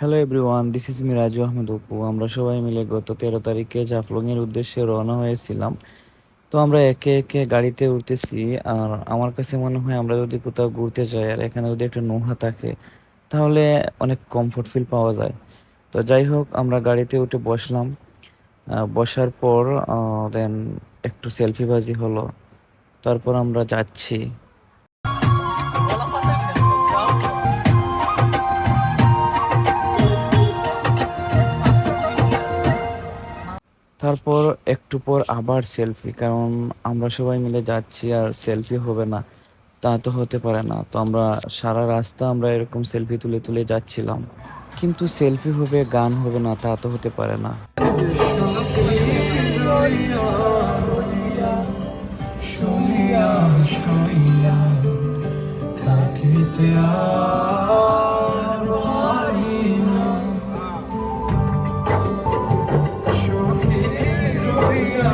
Hello everyone, this is Miraju Ahmed Apu. আমরা সবাই মিলে গত 13 তারিখে জাফলংয়ের উদ্দেশ্যে রওনা হয়েছিলাম। তো আমরা একে একে গাড়িতে উঠতেছি। আর আমার কাছে মনে হয় আমরা যদি কোথাও ঘুরতে যাই আর এখানে যদি একটা নোহা থাকে তাহলে অনেক কমফোর্ট ফিল পাওয়া যায়। তো যাই হোক, আমরা গাড়িতে উঠে বসলাম। বসার পর দেন একটু সেলফিবাজি হলো। তারপর আমরা যাচ্ছি। তারপর একটু পর আবার সেলফি, কারণ আমরা সবাই মিলে যাচ্ছি আর সেলফি হবে না তা তো হতে পারে না। তো আমরা সারা রাস্তা আমরা এরকম সেলফি তুলে তুলে যাচ্ছিলাম, কিন্তু সেলফি হবে গান হবে না তা তো হতে পারে না। শুইয়া শুইয়া থাকিতে আর পারি না, সখী রইয়া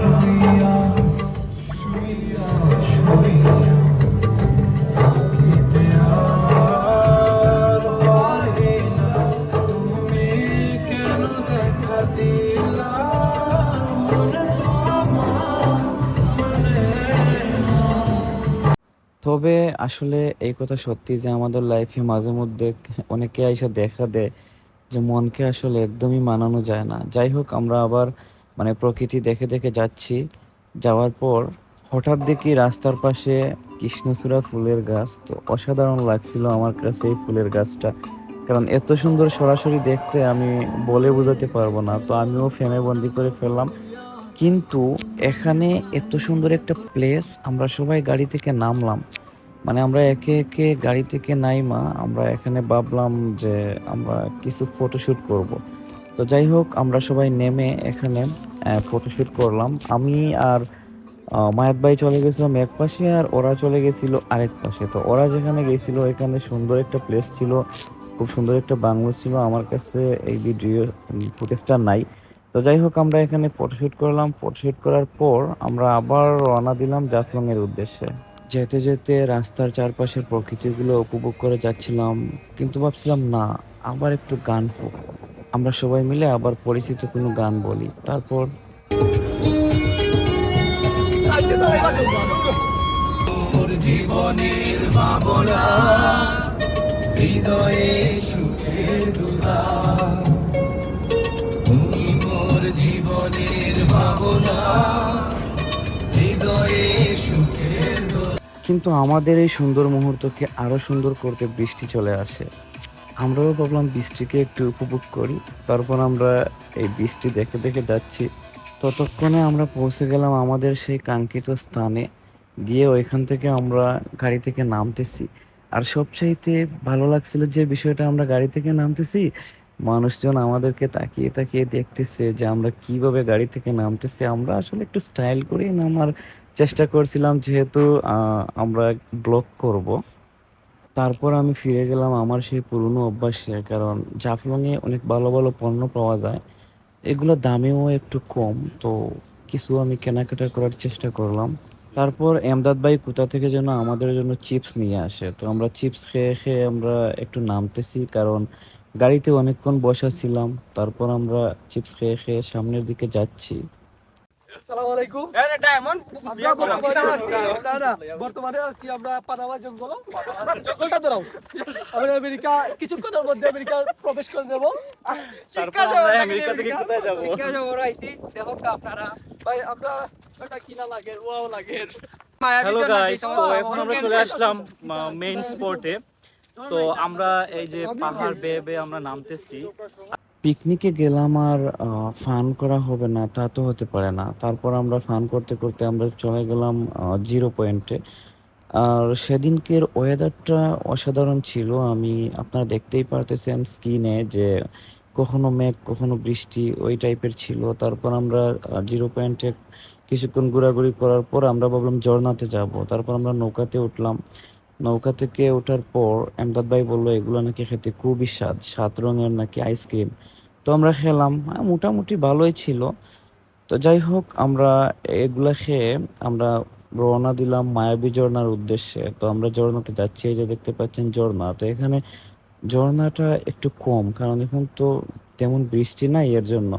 রইয়া শুইয়া শুইয়া থাকিতে আর পারি না। তুমি কেন দেখা দিলা মনে তো আমার মনে। তবে আসলে এই কথা সত্যি যে আমাদের লাইফে মাঝে মধ্যে অনেকে আইসা দেখা দেয় যে মনকে আসলে একদমই মানানো যায় না। যাই হোক, আমরা আবার প্রকৃতি দেখে দেখে যাচ্ছি। যাওয়ার পর হঠাৎ দেখি রাস্তার পাশে কৃষ্ণচূড়া ফুলের গাছ। তো অসাধারণ লাগছিল আমার কাছে এই ফুলের গাছটা, কারণ এত সুন্দর সরাসরি দেখতে আমি বলে বোঝাতে পারবো না। তো আমিও ফ্রেমে বন্দি করে ফেললাম। কিন্তু এখানে এত সুন্দর একটা প্লেস, আমরা সবাই গাড়ি থেকে নামলাম। আমরা একে একে গাড়ি থেকে নাইমা আমরা এখানে ভাবলাম যে আমরা কিছু ফটোশুট করব। তো যাই হোক, আমরা সবাই নেমে এখানে ফটোশুট করলাম। আমি আর মায়াত ভাই চলে গেছিলাম এক পাশে, আর ওরা চলে গেছিল আরেক পাশে। তো ওরা যেখানে গেছিল এখানে সুন্দর একটা প্লেস ছিল, খুব সুন্দর একটা বাংলো ছিল। আমার কাছে এই ভিডিও ফুটেজটা নাই। তো যাই হোক, আমরা এখানে ফটোশুট করলাম। ফটোশুট করার পর আমরা আবার রওনা দিলাম জাফলং এর উদ্দেশ্যে। যেতে যেতে রাস্তার চারপাশের প্রকৃতিগুলো উপভোগ করে যাচ্ছিলাম, কিন্তু ভাবছিলাম না, আবার একটু গান হোক। আমরা সবাই মিলে আবার পরিচিত কোনো গান বলি। তারপর মোর জীবনের ভাবনা, হৃদয়ে সুখের দুলা, তুমি মোর জীবনের ভাবনা, হৃদয়ে সুখের দোলা। কিন্তু আমাদের এই সুন্দর মুহূর্তকে আরো সুন্দর করতে বৃষ্টি চলে আসে। আমরাও ভাবলাম বৃষ্টিকে একটু উপভোগ করি। তারপর আমরা এই বৃষ্টি দেখে দেখে যাচ্ছি। ততক্ষণে আমরা পৌঁছে গেলাম আমাদের সেই কাঙ্ক্ষিত স্থানে। গিয়ে ওইখান থেকে আমরা গাড়ি থেকে নামতেছি। আর সবচাইতে ভালো লাগছিল যে বিষয়টা, আমরা গাড়ি থেকে নামতেছি, মানুষজন আমাদেরকে তাকিয়ে তাকিয়ে দেখতেছে যে আমরা কিভাবে গাড়ি থেকে নামতেছি। আমরা আসলে একটু স্টাইল করে নামার চেষ্টা করছিলাম, যেহেতু আমরা ব্লগ করব। তারপর আমি ফিরে গেলাম আমার সেই পুরনো অভ্যাসে, কারণ জাফলংয়ে অনেক ভালো ভালো পণ্য পাওয়া যায়, এগুলো দামেও একটু কম। তো কিছু আমি কেনাকাটা করার চেষ্টা করলাম। তারপর এমদাদ ভাই কোথা থেকে যেন আমাদের জন্য চিপস নিয়ে আসে। তো আমরা চিপস খেয়ে খেয়ে আমরা একটু নামতেছি, কারণ গাড়িতে অনেকক্ষণ বসা ছিলাম। তারপর আমরা চিপস খেয়ে খেয়ে সামনের দিকে যাচ্ছি। সালাম আলাইকুম। বর্তমানে আছি আমরা পানামা জঙ্গল। জঙ্গলটা দাঁড়াও, আমরা আমেরিকা কিছুক্ষণের মধ্যে আমেরিকা প্রবেশ করে দেবো। আমেরিকা থেকে কোথায় যাবো? ভাই আমরা ওটা কিনা লাগে, ওয়াও লাগে। হ্যালো গাইস, তো এখন আমরা চলে আসলাম মেইন স্পটে। তো আমরা এই যে পাহাড় বেয়ে বেয়ে আমরা নামতেছি। পিকনিকে গেলাম আর ফান করা হবে না তা তো হতে পারে না। তারপর আমরা ফান করতে করতে আমরা চলে গেলাম জিরো পয়েন্টে। আর সেদিনকের ওয়েদারটা অসাধারণ ছিল। আপনারা দেখতেই পারতেছেন স্ক্রিনে যে কখনো মেঘ কখনো বৃষ্টি ওই টাইপের ছিল। তারপর আমরা জিরো পয়েন্টে কিছুক্ষণ ঘোরাঘুরি করার পর আমরা ভাবলাম ঝর্ণাতে যাব। তারপর আমরা নৌকাতে উঠলাম। নৌকা থেকে ওঠার পর এমদাদ ভাই বললো এগুলো নাকি খেতে খুবই স্বাদ, 7 রঙের নাকি আইসক্রিম। তো আমরা খেলাম, মোটামুটি ভালোই ছিল। তো যাই হোক, আমরা এগুলা খেয়ে আমরা রওনা দিলাম মায়াবী ঝর্ণার উদ্দেশ্যে। তো আমরা ঝর্ণাতে যাচ্ছি, এই যে দেখতে পাচ্ছেন ঝর্ণা। তো এখানে ঝর্ণাটা একটু কম, কারণ এখন তো তেমন বৃষ্টি নাই এর জন্য।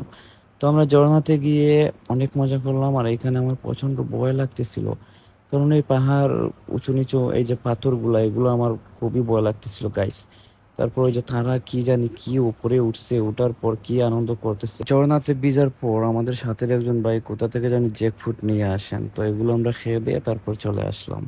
তো আমরা ঝর্ণাতে গিয়ে অনেক মজা করলাম, আর এখানে আমার প্রচন্ড ভয় লাগতেছিল, কারণ এই পাহাড় উঁচু নিচু, এই যে পাথরগুলা, এগুলো আমার খুবই ভয় লাগতেছিল গাইস। তারপর ওই যে তারা কি জানি কি উপরে উঠছে, ওঠার পর কি আনন্দ করতেছে। ঝর্ণাতে ভিজার পর আমাদের সাথে একজন ভাই কোথা থেকে জানি জ্যাকফ্রুট নিয়ে আসেন, তো এগুলো আমরা খেয়ে দিয়ে তারপর চলে আসলাম।